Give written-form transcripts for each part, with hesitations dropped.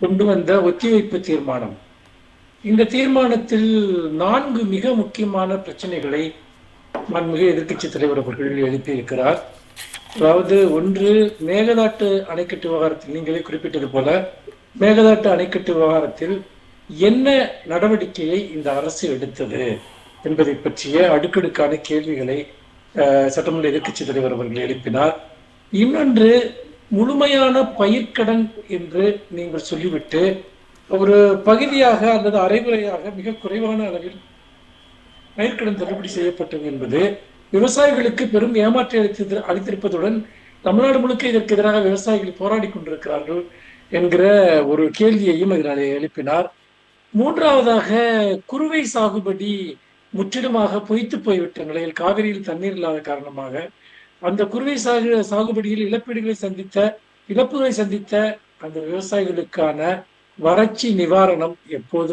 கொண்டு வந்த ஒத்திவைப்பு தீர்மானம். இந்த தீர்மானத்தில் 4 மிக முக்கியமான பிரச்சனைகளை மாண்புமிகு எதிர்க்கட்சித் தலைவர் அவர்கள் எழுப்பியிருக்கிறார். அதாவது ஒன்று, மேகதாட்டு அணைக்கட்டு விவகாரத்தில் நீங்களே குறிப்பிட்டது போல மேகதாட்டு அணைக்கட்டு விவகாரத்தில் என்ன நடவடிக்கையை இந்த அரசு எடுத்தது என்பதை பற்றிய அடுக்கடுக்கான கேள்விகளை சட்டமன்ற எதிர்க்கட்சித் தலைவர் அவர்கள் எழுப்பினார். இன்னொன்று, முழுமையான பயிர்க்கடன் என்று நீங்கள் சொல்லிவிட்டு ஒரு பகுதியாக அல்லது அரைகுறையாக மிக குறைவான அளவில் பயிர்க்கடன் தள்ளுபடி செய்யப்பட்டது என்பது விவசாயிகளுக்கு பெரும் ஏமாற்றை அளித்திருப்பதுடன் தமிழ்நாடு முழுக்க இதற்கு எதிராக விவசாயிகள் போராடி கொண்டிருக்கிறார்கள் என்கிற ஒரு கேள்வியையும் இதனால் எழுப்பினார். மூன்றாவதாக, குறுவை சாகுபடி முற்றிலுமாக பொய்த்து போய்விட்ட நிலையில் காவிரியில் தண்ணீர் இல்லாத காரணமாக அந்த குறுவை சாகுபடியில் இழப்புகளை சந்தித்த அந்த விவசாயிகளுக்கான வறட்சி நிவாரணம் எப்போது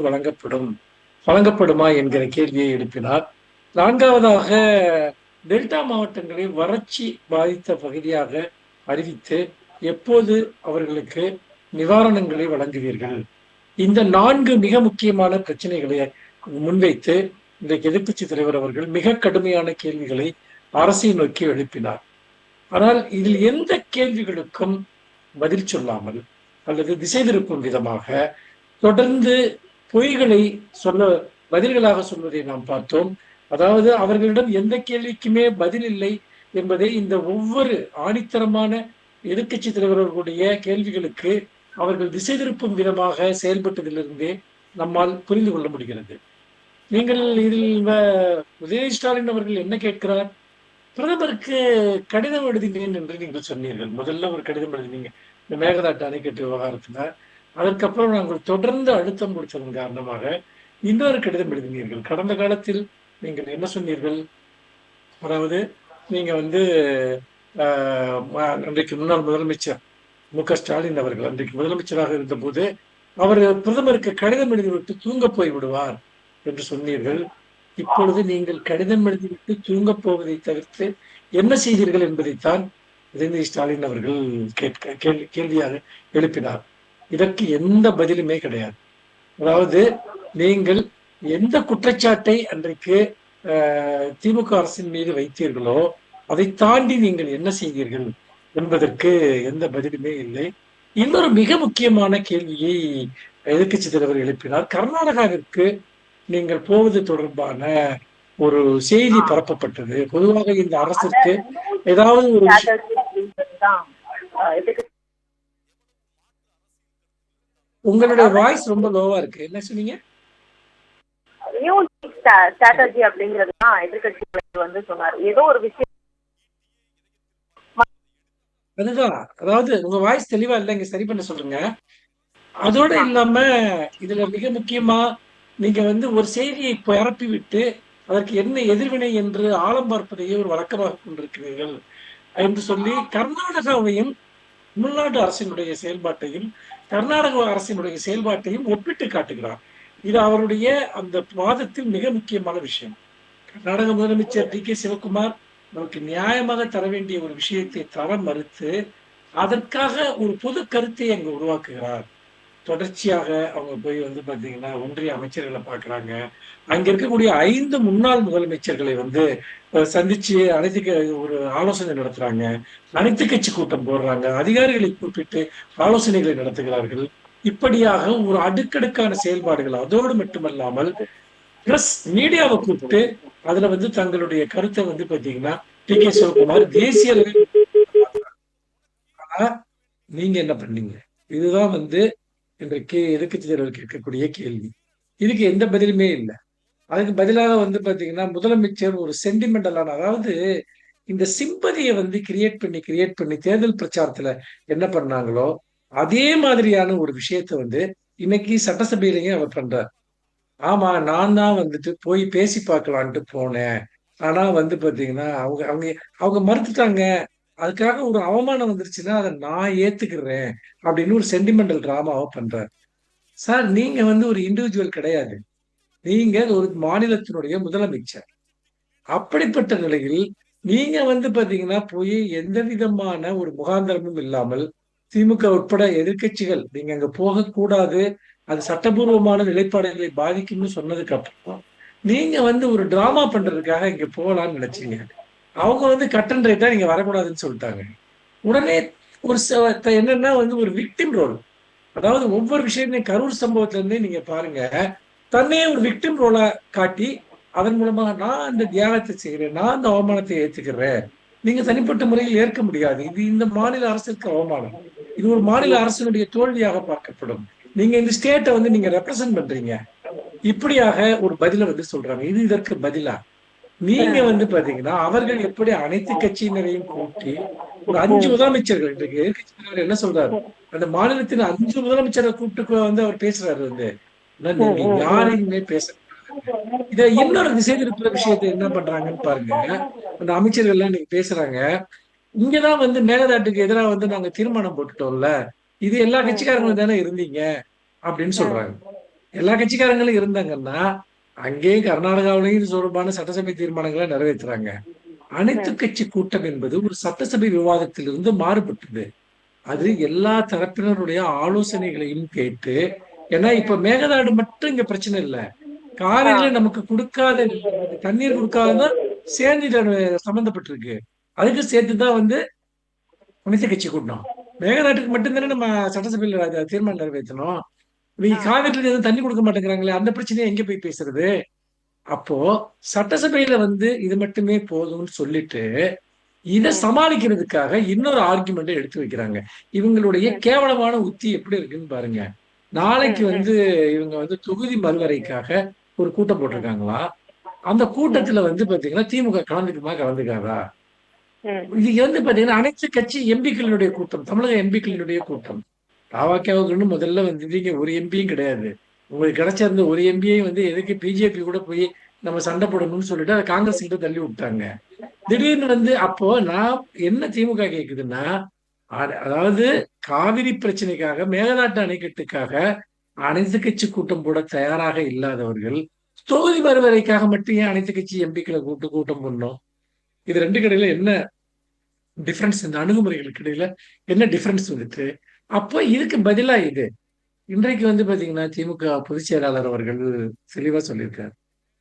வழங்கப்படுமா என்கிற கேள்வியை எழுப்பினார். நான்காவதாக, டெல்டா மாவட்டங்களை வறட்சி பாதித்த பகுதியாக அறிவித்து எப்போது அவர்களுக்கு நிவாரணங்களை வழங்குவீர்கள்? இந்த 4 மிக முக்கியமான பிரச்சனைகளை முன்வைத்து இன்றைக்கு எதிர்க்கட்சித் தலைவர் அவர்கள் மிக கடுமையான கேள்விகளை அரசை நோக்கி எழுப்பினார். ஆனால் இதில் எந்த கேள்விகளுக்கும் பதில் சொல்லாமல் அல்லது திசை திருப்பும் விதமாக தொடர்ந்து பொய்களை பதில்களாக சொல்வதை நாம் பார்த்தோம். அதாவது அவர்களிடம் எந்த கேள்விக்குமே பதில் இல்லை என்பதை இந்த ஒவ்வொரு ஆணித்தரமான எதிர்க்கட்சி தலைவர்களுடைய கேள்விகளுக்கு அவர்கள் திசை திருப்பும் விதமாக செயல்பட்டதிலிருந்தே நம்மால் புரிந்து கொள்ள முடிகிறது. நீங்கள் இதில் உதயநிதி ஸ்டாலின் அவர்கள் என்ன கேட்கிறார்? பிரதமருக்கு கடிதம் எழுதினேன் என்று நீங்கள் சொன்னீர்கள். முதல்ல ஒரு கடிதம் எழுதினீங்க இந்த மேகதாட்டு அணைக்கட்டு விவகாரத்துல. அதற்கப்புறம் நாங்கள் தொடர்ந்து அழுத்தம் கொடுத்ததன் காரணமாக இன்னொரு கடிதம் எழுதினீர்கள். கடந்த காலத்தில் நீங்கள் என்ன சொன்னீர்கள்? அதாவது நீங்க அன்றைக்கு முன்னாள் முதலமைச்சர் மு.க.ஸ்டாலின் அவர்கள் அன்றைக்கு முதலமைச்சராக இருந்த போது அவர் பிரதமருக்கு கடிதம் எழுதிவிட்டு தூங்க போய் விடுவார் என்று சொன்னீர்கள். இப்பொழுது நீங்கள் கடிதம் எழுதிவிட்டு தூங்க போவதை தவிர்த்து என்ன செய்தீர்கள் என்பதைத்தான் உதயநிதி ஸ்டாலின் அவர்கள் கேள்வியாக எழுப்பினார். இதற்கு எந்த பதிலுமே கிடையாது. அதாவது நீங்கள் எந்த குற்றச்சாட்டை அன்றைக்கு திமுக அரசின் மீது வைத்தீர்களோ அதை தாண்டி நீங்கள் என்ன செய்தீர்கள் என்பதற்கு எந்த பதிலுமே இல்லை. இன்னொரு மிக முக்கியமான கேள்வியை எதிர்க்கட்சி தலைவர் எழுப்பினார். கர்நாடகாவிற்கு நீங்கள் போவது தொடர்பான ஒரு செய்தி பரப்பப்பட்டது. பொதுவாக இந்த அரசுக்கு ஏதாவது ஒரு உங்களுடைய வாய்ஸ் ரொம்ப லோவா இருக்கு. என்ன சொன்னீங்க? ஸ்ட்ராட்டஜி அப்படிங்கிறது தான் எதிர்கட்சி சொன்னார். ஏதோ ஒரு விஷயம் அதுதான். அதாவது உங்க வாய்ஸ் தெளிவா இல்லைங்க, சரி பண்ண சொல்லுங்க. அதோட இல்லாம இதுல மிக முக்கியமா நீங்க ஒரு செய்தியை பரப்பி விட்டு அதற்கு என்ன எதிர்வினை என்று ஆழம் பார்ப்பதையே ஒரு வழக்கமாக கொண்டிருக்கிறீர்கள் என்று சொல்லி கர்நாடகாவையும் தமிழ்நாடு அரசினுடைய செயல்பாட்டையும் கர்நாடக அரசினுடைய செயல்பாட்டையும் ஒப்பிட்டு காட்டுகிறார். இது அவருடைய அந்த வாதத்தில் மிக முக்கியமான விஷயம். கர்நாடக முதலமைச்சர் டி.கே. சிவகுமார் நமக்கு நியாயமாக தர வேண்டிய ஒரு விஷயத்தை தர மறுத்து அதற்காக ஒரு பொது கருத்தை அங்கு உருவாக்குகிறார். தொடர்ச்சியாக அவங்க போய் பாத்தீங்கன்னா ஒன்றிய அமைச்சர்களை பாக்குறாங்க. அங்க இருக்கக்கூடிய 5 முன்னாள் முதலமைச்சர்களை சந்திச்சு ஒரு ஆலோசனை நடத்துறாங்க. அனைத்து கட்சி கூட்டம் போடுறாங்க. அதிகாரிகளை கூப்பிட்டு ஆலோசனைகளை நடத்துகிறார்கள். இப்படியாக ஒரு அடுக்கடுக்கான செயல்பாடுகள். அதோடு மட்டுமல்லாமல் பிளஸ் மீடியாவை கூப்பிட்டு அதுல தங்களுடைய கருத்தை பாத்தீங்கன்னா டி.கே. சிவகுமார் தேசிய அளவில் நீங்க என்ன பண்ணீங்க? இதுதான் இன்றைக்கு எதிர்க்கட்சி தலைவர் கேட்கக்கூடிய கேள்வி. இதுக்கு எந்த பதிலுமே இல்லை. அதுக்கு பதிலாக பாத்தீங்கன்னா முதலமைச்சர் ஒரு சென்டிமெண்டலான, அதாவது இந்த சிம்பதியை கிரியேட் பண்ணி தேர்தல் பிரச்சாரத்துல என்ன பண்ணாங்களோ அதே மாதிரியான ஒரு விஷயத்த இன்னைக்கு சட்டசபையிலையும் அவர் பண்றார். ஆமா, நான் தான் போய் பேசி பார்க்கலான்ட்டு போனேன். ஆனா பாத்தீங்கன்னா அவங்க அவங்க அவங்க மறுத்துட்டாங்க. அதுக்காக ஒரு அவமானம் வந்துருச்சுன்னா அதை நான் ஏத்துக்கிறேன் அப்படின்னு ஒரு சென்டிமெண்டல் டிராமாவை பண்றாரு. சார், நீங்க ஒரு இண்டிவிஜுவல் கிடையாது. நீங்க ஒரு மாநிலத்தினுடைய முதலமைச்சர். அப்படிப்பட்ட நிலையில் நீங்க பாத்தீங்கன்னா போய் எந்த விதமான ஒரு முகாந்திரமும் இல்லாமல் திமுக உட்பட எதிர்க்கட்சிகள் நீங்க அங்க போகக்கூடாது, அது சட்டபூர்வமான நிலைப்பாடுகளை பாதிக்கும்னு சொன்னதுக்கு அப்புறம் நீங்க வந்து ஒரு டிராமா பண்றதுக்காக இங்க போகலாம்னு நினைச்சீங்க. அவங்க வந்து கட் அண்ட் ரைட்டா நீங்க வரக்கூடாதுன்னு சொல்லிட்டாங்க. உடனே ஒரு என்னன்னா வந்து ஒரு விக்டிம் ரோல். அதாவது ஒவ்வொரு விஷயத்தையும் கரூர் சம்பவத்துல இருந்தே நீங்க பாருங்க, தன்னையே ஒரு விக்டிம் ரோலா காட்டி அதன் மூலமா நான் இந்த தியாகத்தை செய்கிறேன், நான் இந்த அவமானத்தை ஏத்துக்கிறேன், நீங்க தனிப்பட்ட முறையில் ஏற்க முடியாது, இது இந்த மாநில அரசுக்கு அவமானம், இது ஒரு மாநில அரசினுடைய தோல்வியாக பார்க்கப்படும், நீங்க இந்த ஸ்டேட்டை வந்து நீங்க ரெப்ரசென்ட் பண்றீங்க, இப்படியாக ஒரு பதில வந்து சொல்றாங்க. இது இதற்கு பதிலா நீங்க வந்து பாத்தீங்கன்னா அவர்கள் எப்படி அனைத்து கட்சியினரையும் கூட்டி ஒரு 5 முதலமைச்சர்கள் இன்றைக்கு எதிர்க்கட்சி தலைவர் என்ன சொல்றாரு, அந்த மாநிலத்தின் 5 முதலமைச்சரை கூப்பிட்டு வந்து அவர் பேசுறாரு வந்து, நீங்க யாரையுமே பேச இத இன்னொரு திசை திருப்புற விஷயத்தை என்ன பண்றாங்கன்னு பாருங்க. அந்த அமைச்சர்கள் எல்லாம் நீங்க பேசுறாங்க, இங்கதான் வந்து மேகதாட்டுக்கு எதிராக வந்து நாங்க தீர்மானம் போட்டுட்டோம்ல, இது எல்லா கட்சிக்காரங்களும் தானே இருந்தீங்க அப்படின்னு சொல்றாங்க. எல்லா கட்சிக்காரங்களும் இருந்தாங்கன்னா அங்கேயும் கர்நாடகாவிலையும் தொடர்பான சட்டசபை தீர்மானங்களை நிறைவேற்றுறாங்க. அனைத்து கட்சி கூட்டம் என்பது ஒரு சட்டசபை விவாதத்திலிருந்து மாறுபட்டது. அது எல்லா தரப்பினருடைய ஆலோசனைகளையும் கேட்டு, ஏன்னா இப்ப மேகதாடு மட்டும் இங்க பிரச்சனை இல்லை, காவிரியில நமக்கு கொடுக்காத தண்ணீர் கொடுக்காததான் சேர்ந்து சம்பந்தப்பட்டிருக்கு. அதுக்கு சேர்த்துதான் வந்து அனைத்து கட்சி கூட்டம். மேகதாட்டுக்கு மட்டும்தானே நம்ம சட்டசபையில தீர்மானம் நிறைவேற்றணும். இவங்க காவிரியில எதுவும் தண்ணி கொடுக்க மாட்டேங்கிறாங்களே, அந்த பிரச்சனையை எங்க போய் பேசுறது? அப்போ சட்டசபையில வந்து இது மட்டுமே போதும்னு சொல்லிட்டு இதை சமாளிக்கிறதுக்காக இன்னொரு ஆர்குமெண்ட் எடுத்து வைக்கிறாங்க. இவங்களுடைய கேவலமான உத்தி எப்படி இருக்குன்னு பாருங்க. நாளைக்கு வந்து இவங்க வந்து தொகுதி மறுவரைக்காக ஒரு கூட்டம் போட்டிருக்காங்களா, அந்த கூட்டத்துல வந்து பாத்தீங்கன்னா திமுக கலந்துக்காதா? இது வந்து பாத்தீங்கன்னா அனைத்து கட்சி எம்பிக்களினுடைய கூட்டம், தமிழக எம்பிக்களினுடைய கூட்டம். தாவாக்காவுக்குன்னு முதல்ல வந்து ஒரு எம்பியும் கிடையாது. உங்களுக்கு கிடைச்சிருந்த ஒரு எம்பியும் வந்து எதுக்கு பிஜேபி கூட போய் நம்ம சண்டை போடணும்னு சொல்லிட்டு அதை காங்கிரஸ் கிட்ட தள்ளி விட்டாங்க. திடீர்னு வந்து அப்போ நான் என்ன திமுக கேக்குதுன்னா, அதாவது காவிரி பிரச்சனைக்காக மேகதாட்டு அணைக்கட்டுக்காக அனைத்து கட்சி கூட்டம் போட தயாராக இல்லாதவர்கள் தொகுதி மறுவரைக்காக மட்டும் ஏன் அனைத்து கட்சி எம்பிக்களை கூட்டம் பண்ணணும்? இது ரெண்டு கடையில என்ன டிஃபரன்ஸ், இந்த அணுகுமுறைகளுக்கு இடையில என்ன டிஃபரன்ஸ் வந்துட்டு? அப்போ இதுக்கு பதிலா இது இன்றைக்கு வந்து பாத்தீங்கன்னா திமுக பொதுச் செயலாளர் அவர்கள் தெளிவா சொல்லியிருக்காரு,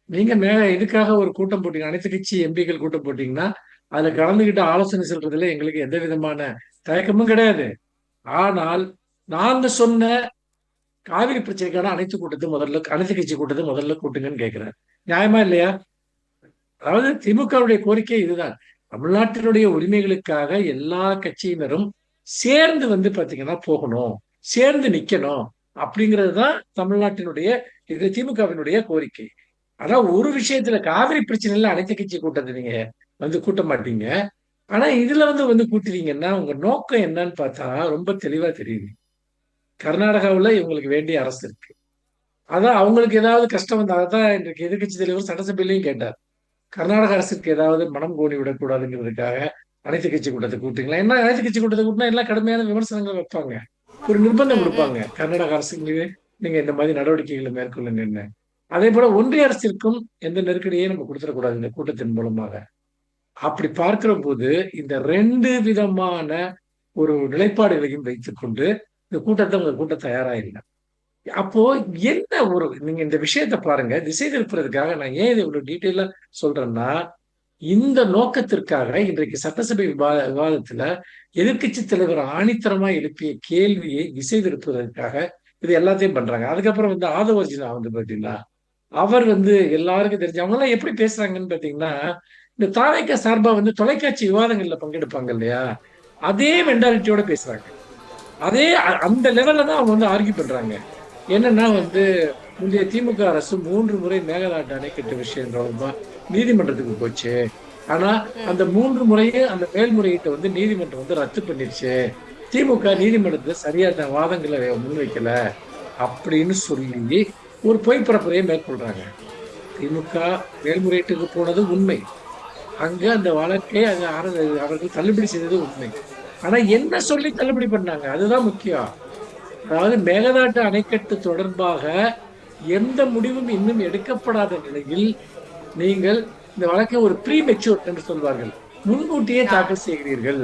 நீங்க இதுக்காக ஒரு கூட்டம் போட்டீங்க, அனைத்து கட்சி எம்பிக்கள் கூட்டம் போட்டீங்கன்னா அதுல கலந்துகிட்டு ஆலோசனை சொல்றதுல எங்களுக்கு எந்த விதமான தயக்கமும் கிடையாது. ஆனால் நாங்க சொன்ன காவிரி பிரச்சனைக்கான அனைத்து கட்சி கூட்டத்தை முதல்ல கூட்டுங்கன்னு கேட்கிறார். நியாயமா இல்லையா? அதாவது திமுகவுடைய கோரிக்கை இதுதான், தமிழ்நாட்டினுடைய உரிமைகளுக்காக எல்லா கட்சியினரும் சேர்ந்து வந்து பாத்தீங்கன்னா போகணும், சேர்ந்து நிக்கணும் அப்படிங்கிறது தான் தமிழ்நாட்டினுடைய இது திமுகவினுடைய கோரிக்கை. ஆனா ஒரு விஷயத்துல காவிரி பிரச்சனைல அனைத்து கட்சி கூட்டத்தை நீங்க வந்து கூட்ட மாட்டீங்க, ஆனா இதுல வந்து கூட்டுறீங்கன்னா உங்க நோக்கம் என்னன்னு பார்த்தா ரொம்ப தெளிவா தெரியுது. கர்நாடகாவுல இவங்களுக்கு வேண்டிய அரசு இருக்கு, அதான் அவங்களுக்கு ஏதாவது கஷ்டம் வந்து அதான் இன்றைக்கு எதிர்கட்சி தலைவர் சட்டசபையிலையும் கேட்டார், கர்நாடக அரசுக்கு ஏதாவது மனம் கோணி விடக்கூடாதுங்கிறதுக்காக அனைத்து கட்சி கூட்டத்தை கூட்டுங்களா? என்ன அனைத்து கட்சி கூட்டத்தை கூட்டினா எல்லாம் கடுமையான விமர்சனங்கள் வைப்பாங்க, ஒரு நிர்பந்தம் கொடுப்பாங்க கர்நாடக அரசுக்கு, நீங்க இந்த மாதிரி நடவடிக்கைகளை மேற்கொள்ளுங்க. அதே போல ஒன்றிய அரசிற்கும் எந்த நெருக்கடியை நம்ம கொடுத்துடக்கூடாது இந்த கூட்டத்தின் மூலமாக. அப்படி பார்க்கிற போது இந்த 2 விதமான ஒரு நிலைப்பாடுகளையும் வைத்துக் கொண்டு இந்த கூட்டத்தை உங்க கூட்ட தயாரா இல்லை. அப்போ என்ன ஒரு நீங்க இந்த விஷயத்த பாருங்க, திசை திருப்புறதுக்காக நான் ஏன் இதை இவ்வளவு டீட்டெயிலா சொல்றேன்னா, இந்த நோக்கத்திற்காக இன்றைக்கு சட்டசபை விவாதத்துல எதிர்கட்சி தலைவர் ஆணித்தரமா எழுப்பிய கேள்வியை திசை திருப்புவதற்காக இது எல்லாத்தையும் பண்றாங்க. அதுக்கப்புறம் வந்து ஆதவர்ஜினா வந்து பாத்தீங்கன்னா அவர் வந்து எல்லாருக்கும் தெரிஞ்சு அவங்க எல்லாம் எப்படி பேசுறாங்கன்னு பாத்தீங்கன்னா, இந்த தாவேக்கா சார்பா வந்து தொலைக்காட்சி விவாதங்கள்ல பங்கெடுப்பாங்க இல்லையா, அதே மென்டாலிட்டியோட பேசுறாங்க. அதே அந்த லெவல்ல தான் அவங்க வந்து ஆர்கியூ பண்றாங்க. என்னன்னா வந்து முந்தைய திமுக அரசு 3 முறை மேகதாட்டு அணைக்கட்டு விஷயம் தொடர்பா நீதிமன்றத்துக்கு போச்சு, ஆனா அந்த 3 முறையும் அந்த மேல்முறையீட்டை வந்து நீதிமன்றம் வந்து ரத்து பண்ணிருச்சு, திமுக நீதிமன்றத்துல சரியான வாதங்களை முன்வைக்கல அப்படின்னு சொல்லி ஒரு பொய் பரப்புரையை மேற்கொள்றாங்க. திமுக மேல்முறையீட்டுக்கு போனது உண்மை, அங்க அந்த வழக்கை அவர்கள் தள்ளுபடி செய்தது உண்மை. ஆனா என்ன சொல்லி தள்ளுபடி பண்ணாங்க அதுதான் முக்கியம். அதாவது மேகதாட்டு அணைக்கட்டு தொடர்பாக எந்த முடிவும் இன்னும் எடுக்கப்படாத நிலையில் நீங்கள் இந்த வழக்கை ஒரு ப்ரீ மெச்சூர் என்று சொல்வார்கள், முன்கூட்டியே தாக்கல் செய்கிறீர்கள்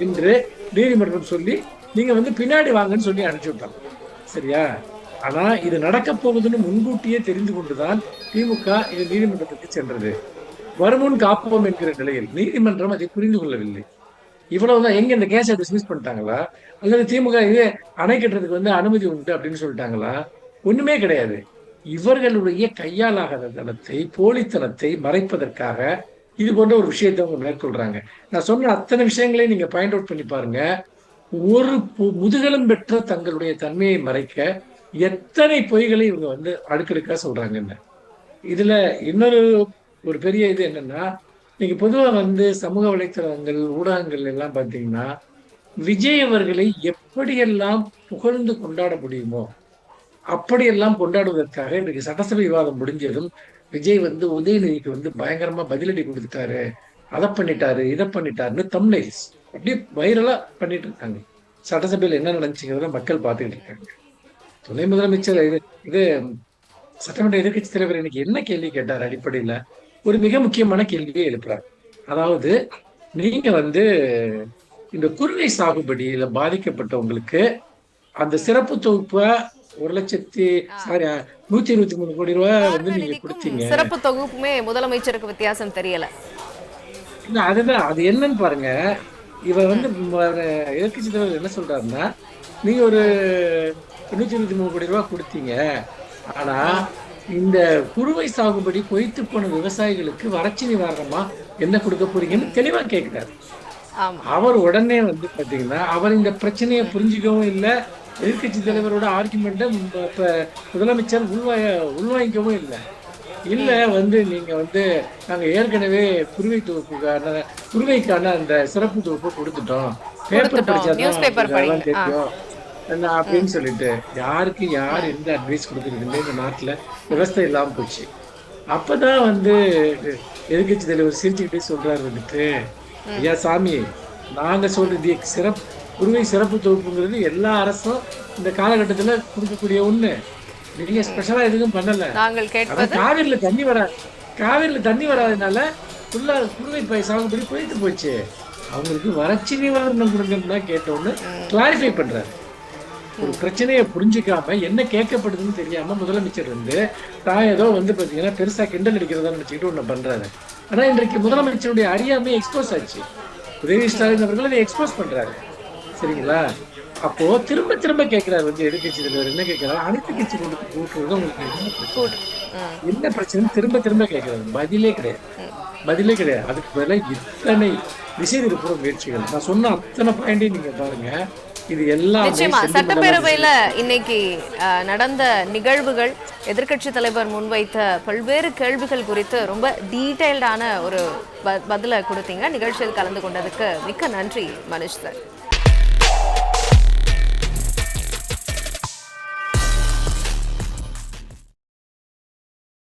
என்று நீதிமன்றம் சொல்லி நீங்க வந்து பின்னாடி வாங்கன்னு சொல்லி அனுப்பிச்சு விட்டாங்க. சரியா? ஆனா இது நடக்க போகுதுன்னு முன்கூட்டியே தெரிந்து கொண்டுதான் திமுக இது நீதிமன்றத்துக்கு சென்றது. வருமுன் காப்போம் என்கிற நிலையில் நீதிமன்றம் அதை புரிந்து கொள்ளவில்லை. இவ்வளவுதான். எங்க இந்த கேஸை டிஸ்மிஸ் பண்ணிட்டாங்களா? அல்லது திமுக இது அணை கட்டுறதுக்கு வந்து அனுமதி உண்டு அப்படின்னு சொல்லிட்டாங்களா? ஒண்ணுமே கிடையாது. இவர்களுடைய கையாலாகாத தனத்தை, போலித்தனத்தை மறைப்பதற்காக இது போன்ற ஒரு விஷயத்தை அவங்க மேற்கொள்றாங்க. நான் சொன்ன அத்தனை விஷயங்களையும் நீங்க பாயிண்ட் அவுட் பண்ணி பாருங்க. ஒரு முதுகெலும் பெற்ற தங்களுடைய தன்மையை மறைக்க எத்தனை பொய்களை இவங்க வந்து அடுக்கடுக்கா சொல்றாங்கன்னு. இதுல இன்னொரு ஒரு பெரிய இது என்னன்னா, நீங்க பொதுவா வந்து சமூக வலைத்தளங்கள், ஊடகங்கள் எல்லாம் பார்த்தீங்கன்னா, விஜய் அவர்களை எப்படியெல்லாம் புகழ்ந்து கொண்டாட முடியுமோ, அப்படியெல்லாம் கொண்டாடுவதற்காக இன்றைக்கு சட்டசபை விவாதம் முடிஞ்சதும், விஜய் வந்து உதயநிதிக்கு வந்து பயங்கரமா பதிலடி கொடுத்துட்டாரு, அதை பண்ணிட்டாரு, இதை பண்ணிட்டாருன்னு தம்ப்நெயில்ஸ் அப்படியே வைரலா பண்ணிட்டு இருக்காங்க. சட்டசபையில் என்ன நடந்துச்சுங்கிறத மக்கள் பார்த்துக்கிட்டு இருக்காங்க. துணை முதலமைச்சர் இது இது சட்டமன்ற எதிர்க்கட்சி தலைவர் இன்னைக்கு என்ன கேள்வி கேட்டார் அடிப்படையில ஒரு மிக முக்கியமான கேள்வியை எழுப்புறார். அதாவது நீங்க வந்து இந்த குறுவை சாகுபடியில பாதிக்கப்பட்டவங்களுக்கு அந்த சிறப்பு தொகுப்ப 1,123 கோடி ரூபாய் வந்து நீங்க கொடுத்தீங்க. சிறப்பு தொகுப்புமே முதலமைச்சருக்கு வித்தியாசம் தெரியல. இல்ல அதுதான் அது என்னன்னு பாருங்க. இவ வந்து எதிர்க்கட்சி தலைவர் என்ன சொல்றாருன்னா, நீங்க ஒரு 123 கோடி ரூபாய் கொடுத்தீங்க. ஆனா இந்த குறுவை சாகுபடி பொய்த்து போன விவசாயிகளுக்கு வறட்சி நிவாரணமா என்ன கொடுக்க போறீங்கன்னு தெளிவா கேட்கிறாரு. அவர் உடனே வந்து பாத்தீங்கன்னா அவர் இந்த பிரச்சனையை புரிஞ்சுக்கவும் இல்லை, எதிர்கட்சி தலைவரோட ஆர்குமெண்ட்டை முதலமைச்சர் உள்வாங்கிக்கவும் இல்லை. இல்ல வந்து நீங்க வந்து நாங்க ஏற்கனவே குருவைக்கான அந்த சிறப்பு தொகுப்பு கொடுத்துட்டோம், பேப்பர் படிச்சாதான் தெரியும் என்ன அப்படின்னு சொல்லிட்டு யாருக்கு யார் எந்த அட்வைஸ் கொடுக்குறதுன்னு இந்த நாட்டுல விவசாயம் இல்லாம போச்சு. அப்பதான் வந்து எதிர்கட்சி தலைவர் சிரிச்சுக்கிட்டே சொல்றாரு வந்துட்டு, ஐயா சாமி, நாங்க சொல்றது குருவை சிறப்பு தொகுப்புங்கிறது எல்லா அரசும் இந்த காலகட்டத்துல கொடுக்கக்கூடிய ஒண்ணு. நீங்க ஸ்பெஷலா எதுவும் பண்ணல. காவிரியில தண்ணி வராதனால ஃபுல்லா குருவை சாகுபடி போயிட்டு போச்சு. அவங்களுக்கு வறட்சி நிவாரணம் கொடுங்கன்னா கேட்டோன்னு கிளாரிஃபை பண்றாரு. ஒரு பிரச்சனையை புரிஞ்சுக்காம என்ன கேட்கப்படுதுன்னு தெரியாம முதலமைச்சர் வந்து தான் ஏதோ வந்து பாத்தீங்கன்னா பெருசா கிண்டல் அடிக்கிறதா நினைச்சுக்கிட்டு ஒண்ணு பண்றாரு. ஆனா இன்றைக்கு முதலமைச்சருடைய அறியாமை எக்ஸ்போஸ் ஆச்சு. உதயநிதி ஸ்டாலின் அவர்கள் அதை எக்ஸ்போஸ் பண்றாரு. சரிங்களா? அப்போ திரும்ப திரும்ப கேட்கிறாரு வந்து எதிர்கட்சி தலைவர் என்ன கேட்கிறாரு, அனைத்து கட்சி கூட்டுறது உங்களுக்கு என்ன பிரச்சனை திரும்ப திரும்ப கேட்கிறாரு. பதிலே கிடையாது. அதுக்கு பதிலாக இத்தனை திசை திருப்புற முயற்சிகள். நான் சொன்ன அத்தனை பாயிண்டையும் நீங்க பாருங்க. இது எல்லாம் சட்டப்பேரவையில இன்னைக்கு நடந்த நிகழ்வுகள், எதிர்கட்சி தலைவர் முன்வைத்த பல்வேறு கேள்விகள் குறித்து ரொம்ப டீடைல்டான ஒரு பதில கொடுத்தீங்க. நிகழ்ச்சியில் கலந்து கொண்டதுக்கு மிக்க நன்றி மனுஷ் சார்.